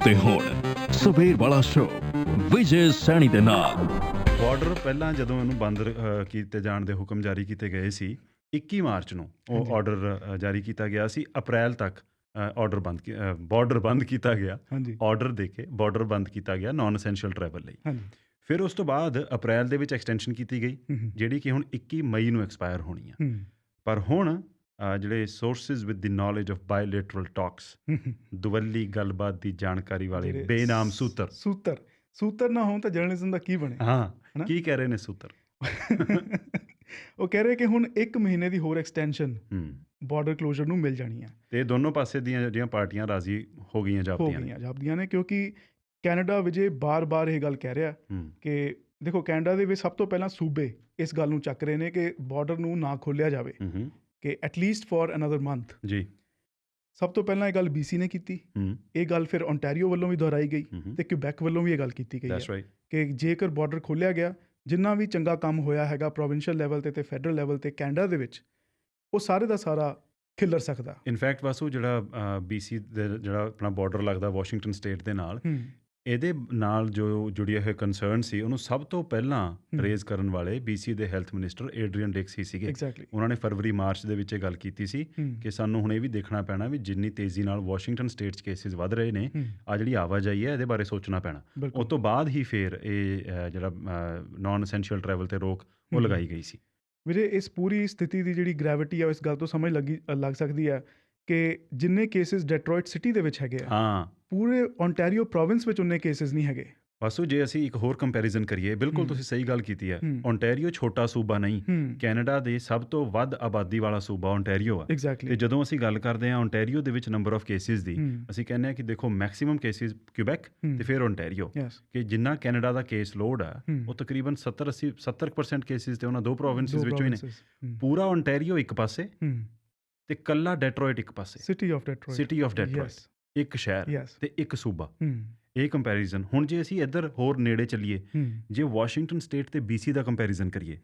ਤੇ ਹੁਣ ਸਵੇਰ ਵਾਲਾ ਸ਼ੋਅ ਵਿਜੇ ਸੈਣੀ ਦੇ ਨਾਲ। ਬਾਰਡਰ ਪਹਿਲਾਂ ਜਦੋਂ ਇਹਨੂੰ ਬੰਦ ਕੀਤੇ ਜਾਣ ਦੇ ਹੁਕਮ ਜਾਰੀ ਕੀਤੇ ਗਏ ਸੀ 21 ਮਾਰਚ ਨੂੰ ਉਹ ਆਰਡਰ ਜਾਰੀ ਕੀਤਾ ਗਿਆ ਸੀ। ਅਪ੍ਰੈਲ ਤੱਕ ਬਾਰਡਰ ਬੰਦ ਕੀਤਾ ਗਿਆ। ਆਰਡਰ ਦੇ ਕੇ ਬਾਰਡਰ ਬੰਦ ਕੀਤਾ ਗਿਆ ਨਾਨ ਐਸੈਂਸ਼ੀਅਲ ਟਰੈਵਲ ਲਈ। ਫਿਰ ਉਸ ਤੋਂ ਬਾਅਦ ਅਪ੍ਰੈਲ ਦੇ ਵਿੱਚ ਐਕਸਟੈਂਸ਼ਨ ਕੀਤੀ ਗਈ ਜਿਹੜੀ ਕਿ ਹੁਣ 21 ਮਈ ਨੂੰ ਐਕਸਪਾਇਰ ਹੋਣੀ ਆ। ਪਰ ਹੁਣ ਜਿਹੜੇ sources with the knowledge of bilateral talks, ਦੁਵੱਲੀ ਗੱਲਬਾਤ ਦੀ ਜਾਣਕਾਰੀ ਵਾਲੇ ਬੇਨਾਮ ਸੂਤਰ ਨਾ ਹੋਣ ਤਾਂ ਜਰਨਲਿਜ਼ਮ ਦਾ ਕੀ ਬਣੇ। ਹਾਂ, ਕੀ ਕਹਿ ਰਹੇ ਨੇ ਸੂਤਰ? ਉਹ ਕਹਿ ਰਹੇ ਕਿ ਹੁਣ 1 ਮਹੀਨੇ ਦੀ ਹੋਰ ਐਕਸਟੈਂਸ਼ਨ ਬਾਰਡਰ ਕਲੋਜ਼ਰ ਨੂੰ ਮਿਲ ਜਾਣੀ ਹੈ। ਤੇ ਦੋਨੋਂ ਪਾਸੇ ਦੀਆਂ ਜਿਹੜੀਆਂ ਪਾਰਟੀਆਂ ਰਾਜ਼ੀ ਹੋ ਗਈਆਂ ਜਾਪਦੀਆਂ ਨੇ ਕਿਉਂਕਿ ਕੈਨੇਡਾ ਵਿਜੇ ਬਾਰ-ਬਾਰ ਇਹ ਗੱਲ ਕਹਿ ਰਿਹਾ ਕਿ ਦੇਖੋ, ਕੈਨੇਡਾ ਦੇ ਵਿੱਚ ਸਭ ਤੋਂ ਪਹਿਲਾਂ ਸੂਬੇ ਇਸ ਗੱਲ ਨੂੰ ਚੱਕ ਰਹੇ ਨੇ ਕਿ ਬਾਰਡਰ ਨੂੰ ਨਾ ਖੋਲ੍ਹਿਆ ਜਾਵੇ, ਕਿ ਐਟਲੀਸਟ ਫॉर ਅਨਦਰ ਮੰਥ। ਜੀ, ਸਭ ਤੋਂ ਪਹਿਲਾਂ ਇਹ ਗੱਲ BC ਨੇ ਕੀਤੀ। ਇਹ ਗੱਲ ਫਿਰ ਓਨਟਾਰੀਓ ਵੱਲੋਂ ਵੀ ਦੁਹਰਾਈ ਗਈ ਤੇ ਕਿਊਬੈਕ ਵੱਲੋਂ ਵੀ ਇਹ ਗੱਲ ਕੀਤੀ ਗਈ ਹੈ ਕਿ ਜੇਕਰ ਬਾਰਡਰ ਖੋਲ੍ਹਿਆ ਗਿਆ, ਜਿੰਨਾ ਵੀ ਚੰਗਾ ਕੰਮ ਹੋਇਆ ਹੈਗਾ ਪ੍ਰੋਵਿੰਸ਼ੀਅਲ ਲੈਵਲ ਤੇ ਫੈਡਰਲ ਲੈਵਲ ਤੇ ਕੈਨੇਡਾ ਦੇ ਵਿੱਚ, ਉਹ ਸਾਰੇ ਦਾ ਸਾਰਾ ਖਿੱਲਰ ਸਕਦਾ। ਇਨਫੈਕਟ ਵਾਸੂ ਜਿਹੜਾ BC ਦੇ ਜਿਹੜਾ ਆਪਣਾ ਬਾਰਡਰ ਲੱਗਦਾ ਵਾਸ਼ਿੰਗਟਨ ਸਟੇਟ ਦੇ ਨਾਲ, ਇਹਦੇ ਨਾਲ ਜੋ ਜੁੜੀ ਹੋਏ ਕੰਸਰਨ ਸੀ ਉਹਨੂੰ ਸਭ ਤੋਂ ਪਹਿਲਾਂ ਰੇਜ਼ ਕਰਨ ਵਾਲੇ BC ਦੇ ਹੈਲਥ ਮਿਨਿਸਟਰ ਏਡਰੀਅਨ ਡਿਕਸ ਹੀ ਸੀਗੇ। ਉਹਨਾਂ ਨੇ ਫਰਵਰੀ ਮਾਰਚ ਦੇ ਵਿੱਚ ਇਹ ਗੱਲ ਕੀਤੀ ਸੀ ਕਿ ਸਾਨੂੰ ਹੁਣ ਇਹ ਵੀ ਦੇਖਣਾ ਪੈਣਾ ਵੀ ਜਿੰਨੀ ਤੇਜ਼ੀ ਨਾਲ ਵਾਸ਼ਿੰਗਟਨ ਸਟੇਟ 'ਚ ਕੇਸਿਸ ਵੱਧ ਰਹੇ ਨੇ, ਆ ਜਿਹੜੀ ਆਵਾਜਾਈ ਹੈ ਇਹਦੇ ਬਾਰੇ ਸੋਚਣਾ ਪੈਣਾ। ਉਸ ਤੋਂ ਬਾਅਦ ਹੀ ਫਿਰ ਇਹ ਜਿਹੜਾ ਨਾਨ ਐਸੈਂਸ਼ੀਅਲ ਟਰੈਵਲ ਤੇ ਰੋਕ ਉਹ ਲਗਾਈ ਗਈ ਸੀ। ਵੀਰੇ, ਇਸ ਪੂਰੀ ਸਥਿਤੀ ਦੀ ਜਿਹੜੀ ਗ੍ਰੈਵਿਟੀ ਆ, ਇਸ ਗੱਲ ਤੋਂ ਸਮਝ ਲੱਗ ਸਕਦੀ ਹੈ ਕਿ ਜਿੰਨੇ ਕੇਸਿਸ ਡੈਟਰੋਇਟ ਸਿਟੀ ਦੇ ਵਿੱਚ ਹੈਗੇ ਆ, ਪੂਰੇ ਓਨਟਾਰੀਓ ਪ੍ਰੋਵਿੰਸ ਵਿੱਚ ਉਨੇ ਕੇਸਿਸ ਨਹੀਂ ਹੈਗੇ। ਵਾਸੂ, ਜੇ ਅਸੀਂ ਇੱਕ ਹੋਰ ਕੰਪੈਰੀਜ਼ਨ ਕਰੀਏ, ਬਿਲਕੁਲ ਤੁਸੀਂ ਸਹੀ ਗੱਲ ਕੀਤੀ ਹੈ। ਓਨਟਾਰੀਓ ਛੋਟਾ ਸੂਬਾ ਨਹੀਂ, ਕੈਨੇਡਾ ਦੇ ਸਭ ਤੋਂ ਵੱਧ ਆਬਾਦੀ ਵਾਲਾ ਸੂਬਾ ਓਨਟਾਰੀਓ ਆ। ਤੇ ਜਦੋਂ ਅਸੀਂ ਗੱਲ ਕਰਦੇ ਹਾਂ ਓਨਟਾਰੀਓ ਦੇ ਵਿੱਚ ਨੰਬਰ ਆਫ ਕੇਸਿਸ ਦੀ, ਅਸੀਂ ਕਹਿੰਦੇ ਹਾਂ ਕਿ ਦੇਖੋ ਮੈਕਸਿਮਮ ਕੇਸਿਸ ਕਿਊਬੈਕ ਤੇ ਫਿਰ ਓਨਟਾਰੀਓ, ਕਿ ਜਿੰਨਾ ਕੈਨੇਡਾ ਦਾ ਕੇਸ ਲੋਡ ਆ ਉਹ ਤਕਰੀਬਨ 70% ਕੇਸਿਸ ਤੇ ਉਹਨਾਂ ਦੋ ਪ੍ਰੋਵਿੰਸਿਸ ਵਿੱਚੋਂ ਹੀ ਨੇ। ਪੂਰਾ ਓਨਟਾਰੀਓ ਇੱਕ ਪਾਸੇ ਤੇ ਕੱਲਾ ਡੈਟਰੋਇਟ ਇੱਕ ਪਾਸੇ, ਸਿਟੀ ਆਫ ਡੈਟਰੋਇਟ, ਇੱਕ ਸ਼ਹਿਰ ਤੇ ਇੱਕ ਸੂਬਾ। ਇਹ ਕੰਪੈਰੀਜ਼ਨ ਹੁਣ ਜੇ ਅਸੀਂ ਇੱਧਰ ਹੋਰ ਨੇੜੇ ਚੱਲੀਏ, ਜੇ ਵਾਸ਼ਿੰਗਟਨ ਸਟੇਟ ਤੇ BC ਦਾ ਕੰਪੈਰੀਜ਼ਨ ਕਰੀਏ,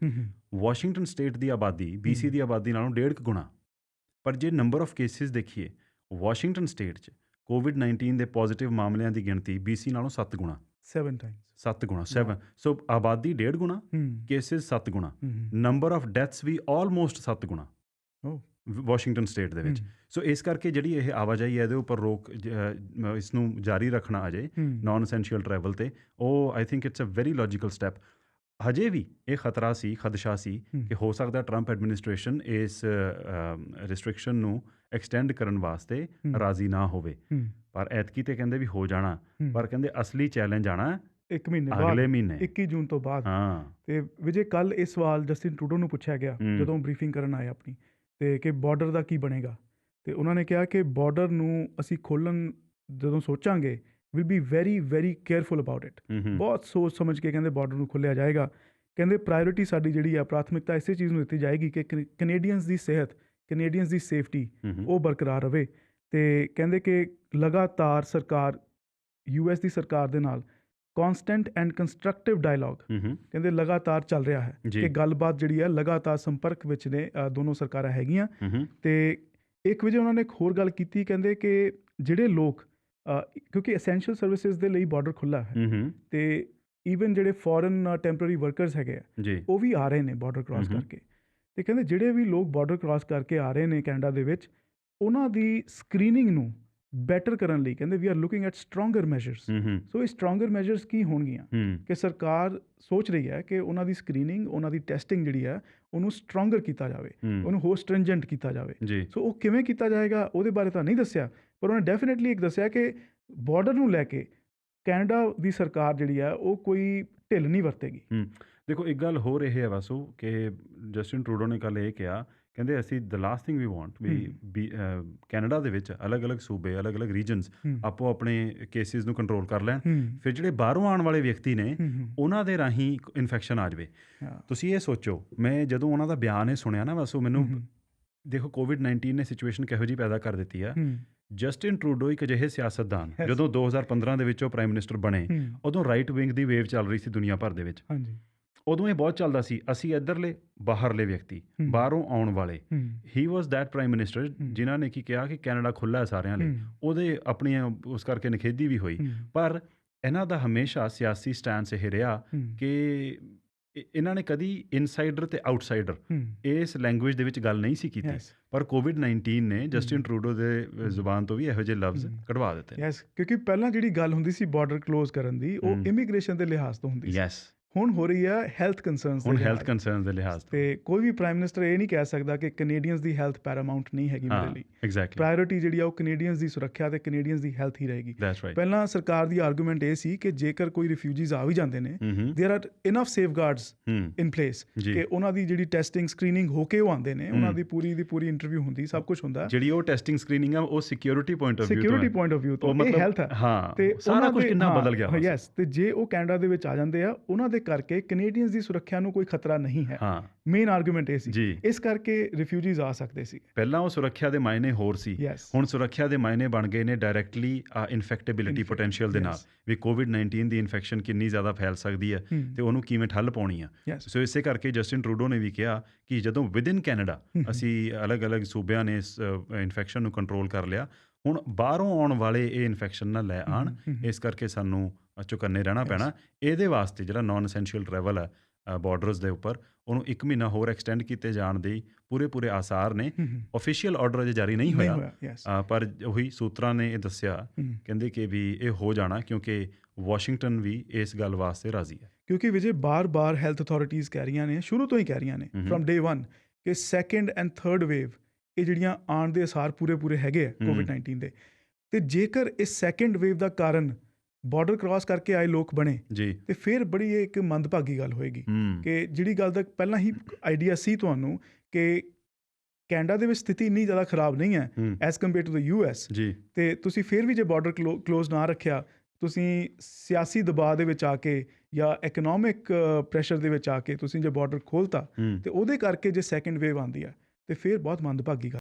ਵਾਸ਼ਿੰਗਟਨ ਸਟੇਟ ਦੀ ਆਬਾਦੀ BC ਦੀ ਆਬਾਦੀ ਨਾਲੋਂ 1.5 ਗੁਣਾ। ਪਰ ਜੇ ਨੰਬਰ ਆਫ ਕੇਸਿਸ ਦੇਖੀਏ, ਵਾਸ਼ਿੰਗਟਨ ਸਟੇਟ 'ਚ COVID-19 ਦੇ ਪੋਜ਼ੀਟਿਵ ਮਾਮਲਿਆਂ ਦੀ ਗਿਣਤੀ BC ਨਾਲੋਂ 7 ਗੁਣਾ। 7 ਗੁਣਾ। ਸੋ ਆਬਾਦੀ 1.5 ਗੁਣਾ, ਕੇਸਿਸ 7 ਗੁਣਾ, ਨੰਬਰ ਆਫ ਡੈਥਸ ਵੀ ਆਲਮੋਸਟ 7 ਗੁਣਾ ਵਾਸ਼ਿੰਗਟਨ ਸਟੇਟ ਦੇ ਵਿੱਚ। ਸੋ ਇਸ ਕਰਕੇ ਜਿਹੜੀ ਇਹ ਆਵਾਜਾਈ ਹੈ ਇਹਦੇ ਉੱਪਰ ਰੋਕ, ਇਸ ਨੂੰ ਜਾਰੀ ਰੱਖਣਾ ਅਜੇ ਨਾਨ ਐਸੈਂਸ਼ੀਅਲ ਟਰੈਵਲ ਤੇ, ਉਹ I think it's a very logical step. ਹਜੇ ਵੀ ਇਹ ਖਦਸ਼ਾ ਸੀ ਕਿ ਹੋ ਸਕਦਾ ਟਰੰਪ ਐਡਮਿਨਿਸਟ੍ਰੇਸ਼ਨ ਇਸ ਰਿਸਟ੍ਰਿਕਸ਼ਨ ਨੂੰ ਐਕਸਟੈਂਡ ਕਰਨ ਵਾਸਤੇ ਰਾਜ਼ੀ ਨਾ ਹੋਵੇ। ਪਰ ਐਤਕੀ ਤੇ ਕਹਿੰਦੇ ਵੀ ਹੋ ਜਾਣਾ, ਪਰ ਕਹਿੰਦੇ ਅਸਲੀ ਚੈਲੰਜ ਆਣਾ 1 ਮਹੀਨੇ ਅਗਲੇ ਮਹੀਨੇ 21 ਜੂਨ ਤੋਂ ਬਾਅਦ। ਤੇ ਵਿਜੇ, ਕੱਲ ਇਹ ਸਵਾਲ ਜਸਟਿਨ ਟਰੂਡੋ ਨੂੰ ਪੁੱਛਿਆ ਗਿਆ ਜਦੋਂ ਬਰੀਫਿੰਗ ਕਰਨ ਆਏ ਆਪਣੀ, ਤੇ ਕਿ ਬਾਰਡਰ ਦਾ ਕੀ ਬਣੇਗਾ। ਤੇ ਉਹਨਾਂ ਨੇ ਕਿਹਾ ਕਿ ਬਾਰਡਰ ਨੂੰ ਅਸੀਂ ਖੋਲ੍ਹਣ ਜਦੋਂ ਸੋਚਾਂਗੇ, will be very very careful about it. ਬਹੁਤ ਸੋਚ ਸਮਝ ਕੇ ਕਹਿੰਦੇ ਬਾਰਡਰ ਨੂੰ ਖੋਲ੍ਹਿਆ ਜਾਏਗਾ। ਕਹਿੰਦੇ ਪ੍ਰਾਇਓਰਿਟੀ ਸਾਡੀ ਜਿਹੜੀ ਆ, ਪ੍ਰਾਥਮਿਕਤਾ ਇਸੇ ਚੀਜ਼ ਨੂੰ ਦਿੱਤੀ ਜਾਏਗੀ ਕਿ ਕੈਨੇਡੀਅਨਸ ਦੀ ਸਿਹਤ, ਕੈਨੇਡੀਅਨਸ ਦੀ ਸੇਫਟੀ ਉਹ ਬਰਕਰਾਰ ਰਵੇ। ਤੇ ਕਹਿੰਦੇ ਕਿ ਲਗਾਤਾਰ ਸਰਕਾਰ, US ਦੀ ਸਰਕਾਰ ਦੇ ਨਾਲ ਕੌਂਸਟੈਂਟ ਐਂਡ ਕੰਸਟਰਕਟਿਵ ਡਾਇਲੋਗ ਕਹਿੰਦੇ ਲਗਾਤਾਰ ਚੱਲ ਰਿਹਾ ਹੈ, ਕਿ ਗੱਲਬਾਤ ਜਿਹੜੀ ਹੈ ਲਗਾਤਾਰ ਸੰਪਰਕ ਵਿੱਚ ਨੇ ਦੋਨੋਂ ਸਰਕਾਰਾਂ ਹੈਗੀਆਂ। ਤੇ ਇੱਕ ਵਜੇ ਉਹਨਾਂ ਨੇ ਇੱਕ ਹੋਰ ਗੱਲ ਕੀਤੀ, ਕਹਿੰਦੇ ਕਿ ਜਿਹੜੇ ਲੋਕ, ਕਿਉਂਕਿ ਐਸੈਂਸ਼ੀਅਲ ਸਰਵਿਸਿਜ਼ ਦੇ ਲਈ ਬਾਰਡਰ ਖੁੱਲ੍ਹਾ ਹੈ, ਤੇ ਈਵਨ ਜਿਹੜੇ ਫੋਰਨ ਟੈਂਪਰਰੀ ਵਰਕਰਸ ਹੈਗੇ ਆ, ਉਹ ਵੀ ਆ ਰਹੇ ਨੇ ਬਾਰਡਰ ਕ੍ਰਾਸ ਕਰਕੇ। ਤੇ ਕਹਿੰਦੇ ਜਿਹੜੇ ਵੀ ਲੋਕ ਬਾਰਡਰ ਕ੍ਰਾਸ ਕਰਕੇ ਆ ਰਹੇ ਨੇ ਕੈਨੇਡਾ ਦੇ ਵਿੱਚ, ਉਹਨਾਂ ਦੀ ਸਕਰੀਨਿੰਗ ਨੂੰ ਬੈਟਰ ਕਰਨ ਲਈ ਕਹਿੰਦੇ we are looking at stronger measures. So ਇਹ ਸਟਰੋਂਗਰ ਮੈਜਰਸ ਕੀ ਹੋਣਗੀਆਂ, ਕਿ ਸਰਕਾਰ ਸੋਚ ਰਹੀ ਹੈ ਕਿ ਉਹਨਾਂ ਦੀ ਸਕਰੀਨਿੰਗ, ਉਹਨਾਂ ਦੀ ਟੈਸਟਿੰਗ ਜਿਹੜੀ ਹੈ ਉਹਨੂੰ ਸਟਰੋਂਗਰ ਕੀਤਾ ਜਾਵੇ, ਉਹਨੂੰ ਹੋਰ ਸਟ੍ਰਿੰਜੈਂਟ ਕੀਤਾ ਜਾਵੇ। ਸੋ ਉਹ ਕਿਵੇਂ ਕੀਤਾ ਜਾਏਗਾ ਉਹਦੇ ਬਾਰੇ ਤਾਂ ਨਹੀਂ ਦੱਸਿਆ, ਪਰ ਉਹਨੇ ਡੈਫੀਨੇਟਲੀ ਇੱਕ ਦੱਸਿਆ ਕਿ ਬਾਰਡਰ ਨੂੰ ਲੈ ਕੇ ਕੈਨੇਡਾ ਦੀ ਸਰਕਾਰ ਜਿਹੜੀ ਹੈ ਉਹ ਕੋਈ ਢਿੱਲ ਨਹੀਂ ਵਰਤੇਗੀ। ਦੇਖੋ, ਇੱਕ ਗੱਲ ਹੋਰ ਇਹ ਹੈ ਵਾਸੂ ਕਿ ਜਸਟਿਨ ਟਰੂਡੋ ਨੇ ਕੱਲ੍ਹ ਇਹ ਕਿਹਾ, ਕਹਿੰਦੇ ਅਸੀਂ the last thing we want we Canada ਦੇ ਵਿੱਚ ਅਲੱਗ-ਅਲੱਗ ਸੂਬੇ, ਅਲੱਗ-ਅਲੱਗ ਰੀਜਨਸ ਆਪੋ ਆਪਣੇ ਕੇਸਿਸ ਨੂੰ ਕੰਟਰੋਲ ਕਰ ਲੈਣ, ਫਿਰ ਜਿਹੜੇ ਬਾਹਰੋਂ ਆਉਣ ਵਾਲੇ ਵਿਅਕਤੀ ਨੇ ਉਹਨਾਂ ਦੇ ਰਾਹੀਂ ਇਨਫੈਕਸ਼ਨ ਆ ਜਾਵੇ। ਤੁਸੀਂ ਇਹ ਸੋਚੋ, ਮੈਂ ਜਦੋਂ ਉਹਨਾਂ ਦਾ ਬਿਆਨ ਇਹ ਸੁਣਿਆ ਨਾ ਵਾਸੂ, ਮੈਨੂੰ ਦੇਖੋ COVID-19 ਨੇ ਸਿਚੁਏਸ਼ਨ ਕਿਹੋ ਜਿਹੀ ਪੈਦਾ ਕਰ ਦਿੱਤੀ ਆ। ਜਸਟਿਨ ਟਰੂਡੋ ਇੱਕ ਅਜਿਹੇ ਸਿਆਸਤਦਾਨ, ਜਦੋਂ 2015 ਦੇ ਵਿੱਚ ਉਹ ਪ੍ਰਾਈਮ ਮਿਨਿਸਟਰ ਬਣੇ, ਉਦੋਂ ਰਾਈਟ ਵਿੰਗ ਦੀ ਵੇਵ ਚੱਲ ਰਹੀ ਸੀ ਦੁਨੀਆ ਭਰ ਦੇ ਵਿੱਚ। ਉਦੋਂ ਇਹ ਬਹੁਤ ਚੱਲਦਾ ਸੀ, ਅਸੀਂ ਇੱਧਰਲੇ ਬਾਹਰਲੇ ਵਿਅਕਤੀ, ਬਾਹਰੋਂ ਆਉਣ ਵਾਲੇ। ਹੀ ਵਾਸ ਦੈਟ ਪ੍ਰਾਈਮ ਮਿਨਿਸਟਰ ਜਿਨ੍ਹਾਂ ਨੇ ਕੀ ਕਿਹਾ ਕਿ ਕੈਨੇਡਾ ਖੁੱਲ੍ਹਾ ਹੈ ਸਾਰਿਆਂ ਲਈ। ਉਹਦੇ ਆਪਣੀਆਂ ਉਸ ਕਰਕੇ ਨਿਖੇਧੀ ਵੀ ਹੋਈ, ਪਰ ਇਹਨਾਂ ਦਾ ਹਮੇਸ਼ਾ ਸਿਆਸੀ ਸਟੈਂਸ ਇਹ ਰਿਹਾ ਕਿ ਇਹਨਾਂ ਨੇ ਕਦੀ ਇਨਸਾਈਡਰ ਤੇ ਆਊਟਸਾਈਡਰ ਇਸ ਲੈਂਗੁਏਜ ਦੇ ਵਿੱਚ ਗੱਲ ਨਹੀਂ ਸੀ ਕੀਤੀ। ਪਰ ਕੋਵਿਡ-19 ਨੇ ਜਸਟਿਨ ਟਰੂਡੋ ਦੇ ਜ਼ੁਬਾਨ ਤੋਂ ਵੀ ਇਹੋ ਜਿਹੇ ਲਫ਼ਜ਼ ਕਢਵਾ ਦਿੱਤੇ। ਕਿਉਂਕਿ ਪਹਿਲਾਂ ਜਿਹੜੀ ਗੱਲ ਹੁੰਦੀ ਸੀ ਬਾਰਡਰ ਕਲੋਜ਼ ਕਰਨ ਦੀ, ਉਹ ਇਮੀਗ੍ਰੇਸ਼ਨ ਦੇ ਲਿਹਾਜ਼ ਤੋਂ ਹੁੰਦੀ ਸੀ। ਹੁਣ ਹੋ ਰਹੀ ਆ ਹੈਲਥ ਕੰਸਰਨਸ ਦੇ ਲਿਹਾਜ਼ ਤੇ ਕੋਈ ਵੀ ਪ੍ਰਾਈਮ ਮਿਨਿਸਟਰ ਇਹ ਨਹੀਂ ਕਹਿ ਸਕਦਾ ਕਿ ਕੈਨੇਡੀਅਨਸ ਦੀ ਹੈਲਥ ਪੈਰਾਮਾਊਂਟ ਨਹੀਂ ਹੈਗੀ ਮੇਰੇ ਲਈ। ਪ੍ਰਾਇੋਰਟੀ ਜਿਹੜੀ ਆ ਉਹ ਕੈਨੇਡੀਅਨਸ ਦੀ ਸੁਰੱਖਿਆ ਤੇ ਕੈਨੇਡੀਅਨਸ ਦੀ ਹੈਲਥ ਹੀ ਰਹੇਗੀ। ਪਹਿਲਾਂ ਸਰਕਾਰ ਦੀ ਆਰਗੂਮੈਂਟ ਇਹ ਸੀ ਕਿ ਜੇਕਰ ਕੋਈ ਰਿਫਿਊਜੀਜ਼ ਆ ਵੀ ਜਾਂਦੇ ਨੇ, ਦੇयर ਆਰ ਇਨਫ ਸੇਫਗਾਰਡਸ ਇਨ ਪਲੇਸ ਕਿ ਉਹਨਾਂ ਦੀ ਜਿਹੜੀ ਟੈਸਟਿੰਗ ਸਕਰੀਨਿੰਗ ਹੋ ਕੇ ਉਹ ਆਉਂਦੇ ਨੇ, ਉਹਨਾਂ ਦੀ ਪੂਰੀ ਇੰਟਰਵਿਊ ਹੁੰਦੀ, ਸਭ ਕੁਝ ਹੁੰਦਾ। ਜਿਹੜੀ ਉਹ ਟੈਸਟਿੰਗ ਸਕਰੀਨਿੰਗ ਆ ਉਹ ਸਿਕਿਉਰਿਟੀ ਪੁਆਇੰਟ ਆਫ ਵਿਊ ਤੋਂ ਇਹ ਹੈਲਥ ਹੈ। ਤੇ ਸਾਰਾ ਕੁਝ ਕਿੰਨਾ ਬਦਲ ਗਿਆ। ਯੈਸ, ਤੇ ਜੇ ਉਹ ਕੈਨੇਡਾ ਦੇ ਵਿੱਚ ਆ ਜਾਂਦੇ ਆ, ਉਹਨਾਂ ਦੇ ਕਰਕੇ ਕੈਨੇਡੀਅਨਸ ਦੀ ਸੁਰੱਖਿਆ ਨੂੰ ਕੋਈ ਖਤਰਾ ਨਹੀਂ ਹੈ। ਮੇਨ ਆਰਗੂਮੈਂਟ ਇਹ ਸੀ, ਇਸ ਕਰਕੇ ਰਿਫਿਊਜੀਜ਼ ਆ ਸਕਦੇ ਸੀ। ਪਹਿਲਾਂ ਉਹ ਸੁਰੱਖਿਆ ਦੇ ਮਾਇਨੇ ਹੋਰ ਸੀ, ਹੁਣ ਸੁਰੱਖਿਆ ਦੇ ਮਾਇਨੇ ਬਣ ਗਏ ਨੇ ਡਾਇਰੈਕਟਲੀ ਇਨਫੈਕਟੇਬਿਲਿਟੀ ਪੋਟੈਂਸ਼ੀਅਲ ਦੇ ਨਾਲ, ਵੀ ਕੋਵਿਡ-19 ਦੀ ਇਨਫੈਕਸ਼ਨ ਕਿੰਨੀ ਜ਼ਿਆਦਾ ਫੈਲ ਸਕਦੀ ਹੈ ਤੇ ਉਹਨੂੰ ਕਿਵੇਂ ਠੱਲ ਪਾਉਣੀ ਆ। ਸੋ ਇਸੇ ਕਰਕੇ ਜਸਟਿਨ ਟਰੂਡੋ ਨੇ ਵੀ ਕਿਹਾ ਕਿ ਜਦੋਂ ਵਿਦਿਨ ਕੈਨੇਡਾ ਅਸੀਂ ਅਲੱਗ-ਅਲੱਗ ਸੂਬਿਆਂ ਨੇ ਇਸ ਇਨਫੈਕਸ਼ਨ ਨੂੰ ਕੰਟਰੋਲ ਕਰ ਲਿਆ, ਹੁਣ ਬਾਹਰੋਂ ਆਉਣ ਵਾਲੇ ਇਹ ਇਨਫੈਕਸ਼ਨ ਨਾ ਲੈ ਆਉਣ, ਇਸ ਕਰਕੇ ਸਾਨੂੰ ਚੁਕੰਨੇ ਰਹਿਣਾ ਪੈਣਾ। ਇਹਦੇ ਵਾਸਤੇ ਜਿਹੜਾ ਨਾਨ ਐਸੈਂਸ਼ੀਅਲ ਟਰੈਵਲ ਹੈ ਬਾਰਡਰਸ ਦੇ ਉੱਪਰ, ਉਹਨੂੰ 1 ਮਹੀਨਾ ਹੋਰ ਐਕਸਟੈਂਡ ਕੀਤੇ ਜਾਣ ਦੇ ਪੂਰੇ ਆਸਾਰ ਨੇ। ਆਫੀਸ਼ੀਅਲ ਆਰਡਰ ਅਜੇ ਜਾਰੀ ਨਹੀਂ ਹੋਇਆ, ਪਰ ਉਹੀ ਸੂਤਰਾਂ ਨੇ ਇਹ ਦੱਸਿਆ, ਕਹਿੰਦੇ ਕਿ ਵੀ ਇਹ ਹੋ ਜਾਣਾ, ਕਿਉਂਕਿ ਵਾਸ਼ਿੰਗਟਨ ਵੀ ਇਸ ਗੱਲ ਵਾਸਤੇ ਰਾਜ਼ੀ ਹੈ। ਕਿਉਂਕਿ ਵਿਜੇ ਬਾਰ-ਬਾਰ ਹੈਲਥ ਅਥਾਰਟੀਜ਼ ਕਹਿ ਰਹੀਆਂ ਨੇ, ਸ਼ੁਰੂ ਤੋਂ ਹੀ ਕਹਿ ਰਹੀਆਂ ਨੇ, ਫਰਮ ਡੇ 1, ਕਿ ਸੈਕੰਡ ਐਂਡ ਥਰਡ ਵੇਵ ਇਹ ਜਿਹੜੀਆਂ ਆਉਣ ਦੇ ਅਸਾਰ ਪੂਰੇ ਹੈਗੇ ਆ ਕੋਵਿਡ-19 ਦੇ। ਤੇ ਜੇਕਰ ਇਸ ਸੈਕੰਡ ਵੇਵ ਦਾ ਕਾਰਨ ਬਾਰਡਰ ਕ੍ਰਾਸ ਕਰਕੇ ਆਏ ਲੋਕ ਬਣੇ ਤੇ ਫਿਰ ਬੜੀ ਇਹ ਇੱਕ ਮੰਦਭਾਗੀ ਗੱਲ ਹੋਏਗੀ ਕਿ ਜਿਹੜੀ ਗੱਲ ਦਾ ਪਹਿਲਾਂ ਹੀ ਆਈਡੀਆ ਸੀ ਤੁਹਾਨੂੰ ਕਿ ਕੈਨੇਡਾ ਦੇ ਵਿੱਚ ਸਥਿਤੀ ਇੰਨੀ ਜ਼ਿਆਦਾ ਖਰਾਬ ਨਹੀਂ ਹੈ as compare to the US, ਤੇ ਤੁਸੀਂ ਫਿਰ ਵੀ ਜੇ ਬਾਰਡਰ ਕਲੋਜ਼ ਨਾ ਰੱਖਿਆ, ਤੁਸੀਂ ਸਿਆਸੀ ਦਬਾਅ ਦੇ ਵਿੱਚ ਆ ਕੇ ਜਾਂ ਇਕਨੋਮਿਕ ਪ੍ਰੈਸ਼ਰ ਦੇ ਵਿੱਚ ਆ ਕੇ ਤੁਸੀਂ ਜੇ ਬਾਰਡਰ ਖੋਲ੍ਹਤਾ ਤੇ ਉਹਦੇ ਕਰਕੇ ਜੇ ਸੈਕੰਡ ਵੇਵ ਆਉਂਦੀ ਹੈ ਤੇ ਫਿਰ ਬਹੁਤ ਮੰਦਭਾਗੀ ਗੱਲ